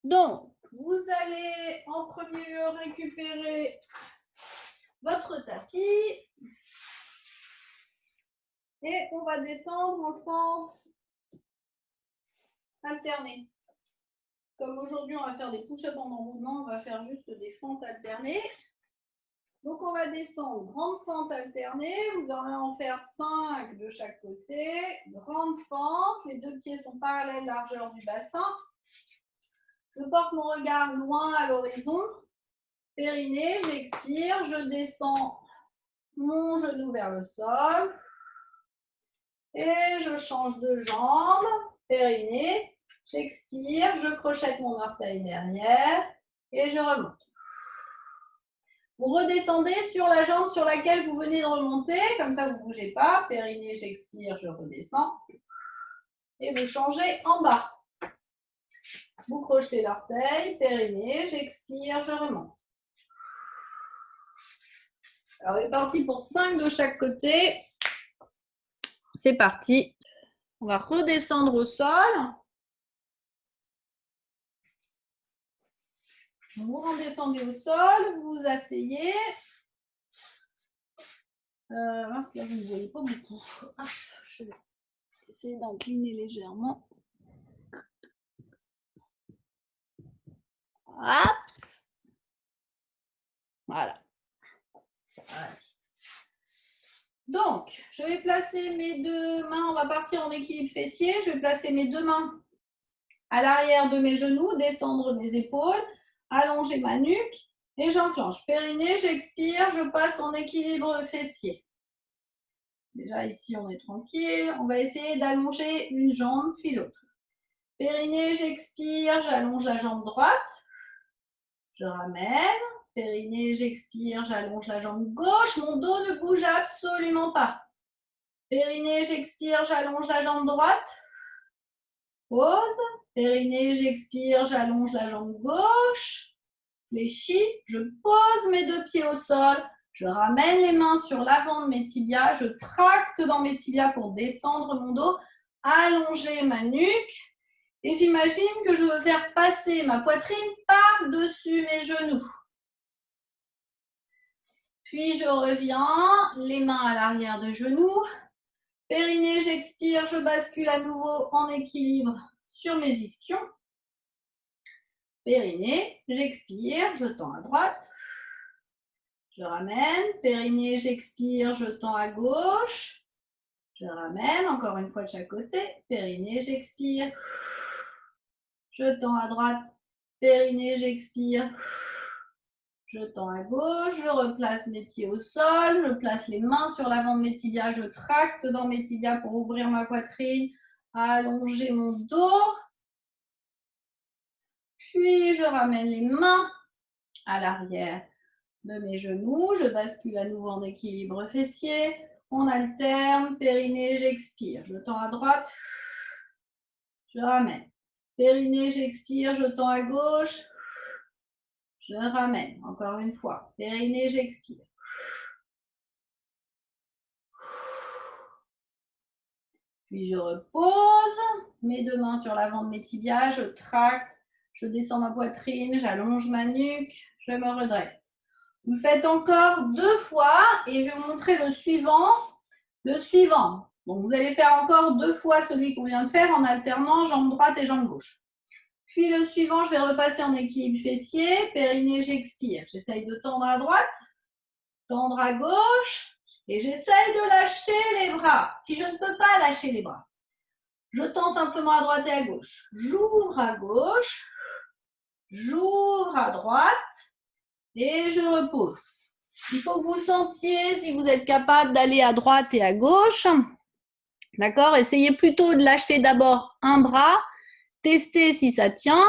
Donc, vous allez en premier lieu récupérer votre tapis et on va descendre en fente alternée. Comme aujourd'hui, on va faire des push-ups en enroulement, on va faire juste des fentes alternées. Donc, on va descendre grande fente alternée. Vous allez en faire 5 de chaque côté. Grande fente. Les deux pieds sont parallèles, largeur du bassin. Je porte mon regard loin à l'horizon. Périnée, j'expire. Je descends mon genou vers le sol. Et je change de jambe. Périnée. J'expire. Je crochette mon orteil derrière. Et je remonte. Vous redescendez sur la jambe sur laquelle vous venez de remonter, comme ça vous ne bougez pas. Périnée, j'expire, je redescends. Et vous changez en bas. Vous crochetez l'orteil, périnée, j'expire, je remonte. Alors, on est parti pour 5 de chaque côté. C'est parti. On va redescendre au sol. Vous redescendez au sol, vous vous asseyez. Là, vous ne voyez pas beaucoup. Je vais essayer d'incliner légèrement. Hop. Voilà. Donc, je vais placer mes deux mains, on va partir en équilibre fessier. Je vais placer mes deux mains à l'arrière de mes genoux, descendre mes épaules, allonger ma nuque et j'enclenche. Périnée, j'expire, je passe en équilibre fessier. Déjà ici, on est tranquille. On va essayer d'allonger une jambe puis l'autre. Périnée, j'expire, j'allonge la jambe droite. Je ramène. Périnée, j'expire, j'allonge la jambe gauche. Mon dos ne bouge absolument pas. Périnée, j'expire, j'allonge la jambe droite. Pause. Périnée, j'expire, j'allonge la jambe gauche. Fléchis. Je pose mes deux pieds au sol. Je ramène les mains sur l'avant de mes tibias. Je tracte dans mes tibias pour descendre mon dos. Allonger ma nuque. Et j'imagine que je veux faire passer ma poitrine par-dessus mes genoux. Puis je reviens, les mains à l'arrière des genoux. Périnée, j'expire, je bascule à nouveau en équilibre sur mes ischions. Périnée, j'expire, je tends à droite. Je ramène. Périnée, j'expire, je tends à gauche. Je ramène, encore une fois de chaque côté. Périnée, j'expire. Je tends à droite. Périnée, j'expire. Je tends à gauche, je replace mes pieds au sol, je place les mains sur l'avant de mes tibias, je tracte dans mes tibias pour ouvrir ma poitrine, allonger mon dos. Puis je ramène les mains à l'arrière de mes genoux, je bascule à nouveau en équilibre fessier, on alterne, périnée, j'expire, je tends à droite, je ramène. Périnée, j'expire, je tends à gauche, je ramène, encore une fois. Périnée, j'expire. Puis je repose, mes deux mains sur l'avant de mes tibias, je tracte, je descends ma poitrine, j'allonge ma nuque, je me redresse. Vous faites encore 2 fois et je vais vous montrer le suivant. Le suivant. Donc vous allez faire encore 2 fois celui qu'on vient de faire en alternant jambe droite et jambe gauche. Puis le suivant, je vais repasser en équilibre fessier, périnée, j'expire. J'essaye de tendre à droite, tendre à gauche et j'essaye de lâcher les bras. Si je ne peux pas lâcher les bras, je tends simplement à droite et à gauche. J'ouvre à gauche, j'ouvre à droite et je repose. Il faut que vous sentiez si vous êtes capable d'aller à droite et à gauche. D'accord? Essayez plutôt de lâcher d'abord un bras, testez si ça tient.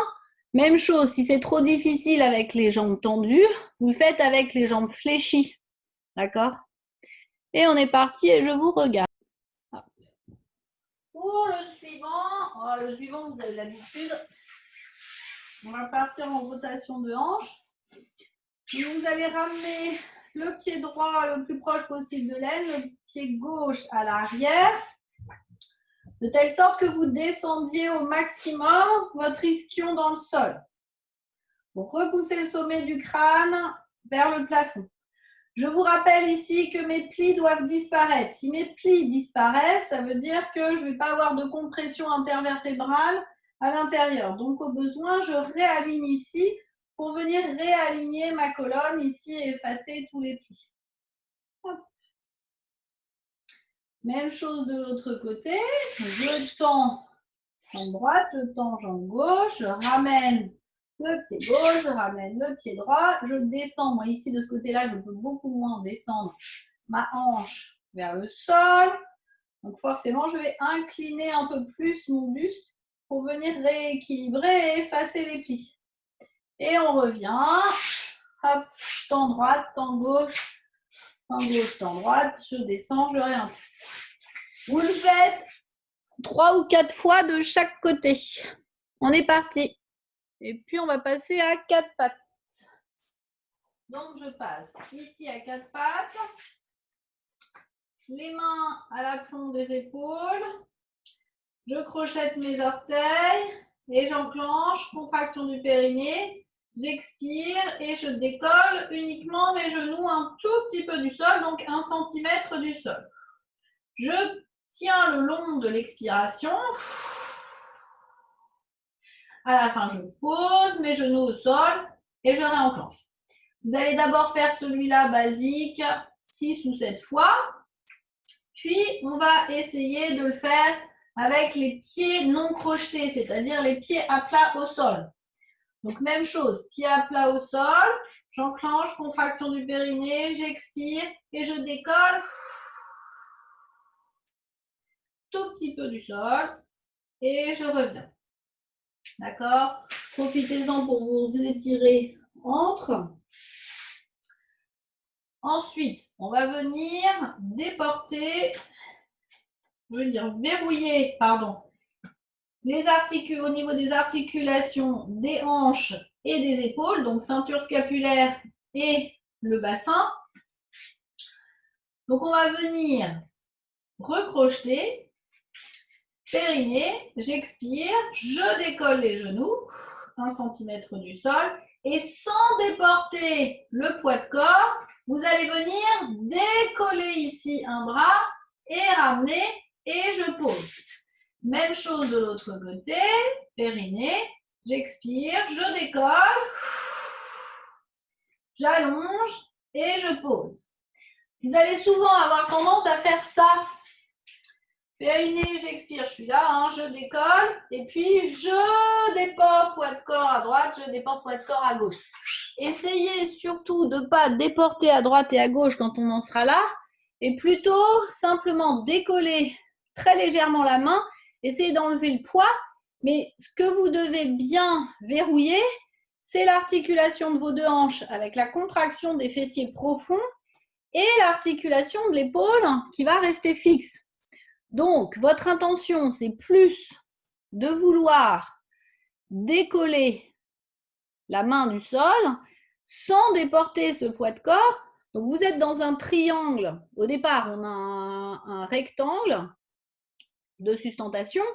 Même chose, si c'est trop difficile avec les jambes tendues, vous le faites avec les jambes fléchies. D'accord? Et on est parti et je vous regarde. Pour le suivant, vous avez l'habitude. On va partir en rotation de hanche. Vous allez ramener le pied droit le plus proche possible de l'aine, le pied gauche à l'arrière, de telle sorte que vous descendiez au maximum votre ischion dans le sol. pour repousser le sommet du crâne vers le plafond. Je vous rappelle ici que mes plis doivent disparaître. Si mes plis disparaissent, ça veut dire que je ne vais pas avoir de compression intervertébrale à l'intérieur. Donc, au besoin, je réaligne ici pour venir réaligner ma colonne ici et effacer tous les plis. Hop. Même chose de l'autre côté. Je tends jambe droite, je tends jambe gauche, je ramène le pied gauche, je ramène le pied droit, je descends. Moi, ici, de ce côté-là, je peux beaucoup moins descendre ma hanche vers le sol. Donc, forcément, je vais incliner un peu plus mon buste pour venir rééquilibrer et effacer les plis. Et on revient. Hop, temps droite, temps gauche, temps droite. Je descends, je réintègre. Vous le faites 3 ou 4 fois de chaque côté. On est parti. Et puis, on va passer à 4 pattes. Donc, je passe ici à 4 pattes. Les mains à l'aplomb des épaules. Je crochette mes orteils et j'enclenche. Contraction du périnée. J'expire et je décolle uniquement mes genoux un tout petit peu du sol, donc 1 cm du sol. Je tiens le long de l'expiration. À la fin, je pose mes genoux au sol et je réenclenche. Vous allez d'abord faire celui-là basique 6 ou 7 fois. Puis, on va essayer de le faire avec les pieds non crochetés, c'est-à-dire les pieds à plat au sol. Donc, même chose, pieds à plat au sol, j'enclenche, contraction du périnée, j'expire et je décolle tout petit peu du sol et je reviens. D'accord? Profitez-en pour vous étirer entre. Ensuite, on va venir déporter, verrouiller, au niveau des articulations des hanches et des épaules, donc ceinture scapulaire et le bassin. Donc, on va venir recrocheter, périnée, j'expire, je décolle les genoux, 1 cm du sol, et sans déporter le poids de corps, vous allez venir décoller ici un bras et ramener et je pose. Même chose de l'autre côté, périnée, j'expire, je décolle, j'allonge et je pose. Vous allez souvent avoir tendance à faire ça. Périnée, j'expire, je suis là, je décolle et puis je déporte poids de corps à droite, je déporte poids de corps à gauche. Essayez surtout de ne pas déporter à droite et à gauche quand on en sera là et plutôt simplement décoller très légèrement la main, essayez d'enlever le poids, mais ce que vous devez bien verrouiller, c'est l'articulation de vos deux hanches avec la contraction des fessiers profonds et l'articulation de l'épaule qui va rester fixe. Donc, votre intention, c'est plus de vouloir décoller la main du sol sans déporter ce poids de corps. Donc, vous êtes dans un triangle. Au départ, on a un rectangle de sustentation.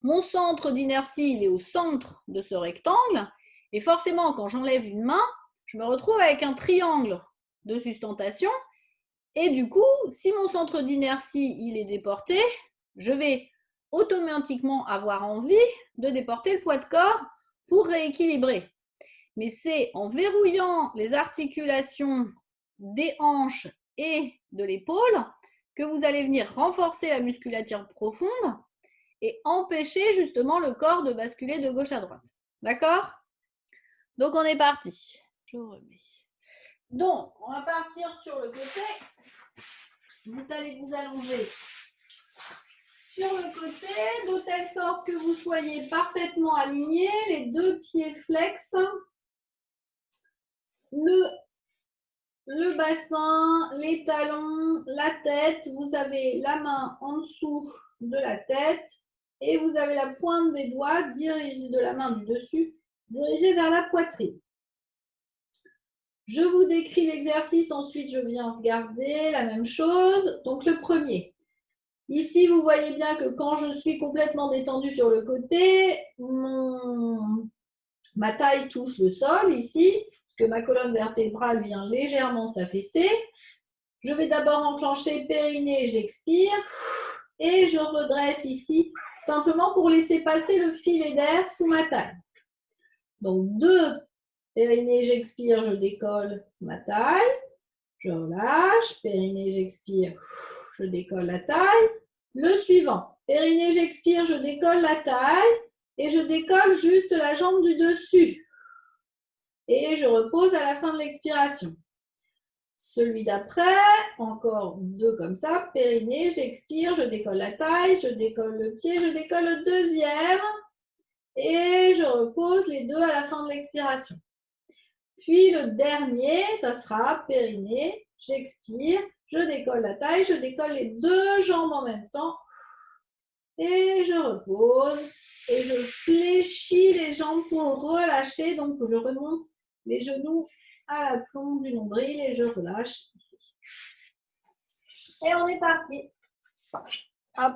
Mon centre d'inertie, il est au centre de ce rectangle. Et forcément, quand j'enlève une main, je me retrouve avec un triangle de sustentation. Et du coup, si mon centre d'inertie, il est déporté, je vais automatiquement avoir envie de déporter le poids de corps pour rééquilibrer. Mais c'est en verrouillant les articulations des hanches et de l'épaule que vous allez venir renforcer la musculature profonde et empêcher justement le corps de basculer de gauche à droite. D'accord? Donc, on est parti. Je remets. Donc, on va partir sur le côté. Vous allez vous allonger sur le côté, de telle sorte que vous soyez parfaitement alignés, les deux pieds flex, le bassin, les talons, la tête. Vous avez la main en dessous de la tête et vous avez la pointe des doigts dirigée de la main du dessus, dirigée vers la poitrine. Je vous décris l'exercice, ensuite je viens regarder la même chose. Donc le premier. Ici, vous voyez bien que quand je suis complètement détendue sur le côté, Ma taille touche le sol ici, que ma colonne vertébrale vient légèrement s'affaisser. Je vais d'abord enclencher périnée, j'expire et je redresse ici simplement pour laisser passer le filet d'air sous ma taille. Donc 2, périnée, j'expire, je décolle ma taille, je relâche, périnée, j'expire, je décolle la taille. Le suivant, périnée, j'expire, je décolle la taille et je décolle juste la jambe du dessus. Et je repose à la fin de l'expiration. Celui d'après, encore 2 comme ça, périnée, j'expire, je décolle la taille, je décolle le pied, je décolle le deuxième et je repose les 2 à la fin de l'expiration. Puis le dernier, ça sera périnée, j'expire, je décolle la taille, je décolle les 2 jambes en même temps et je repose et je fléchis les jambes pour relâcher, donc je remonte les genoux à la plombe du nombril et je relâche ici. Et on est parti. Hop.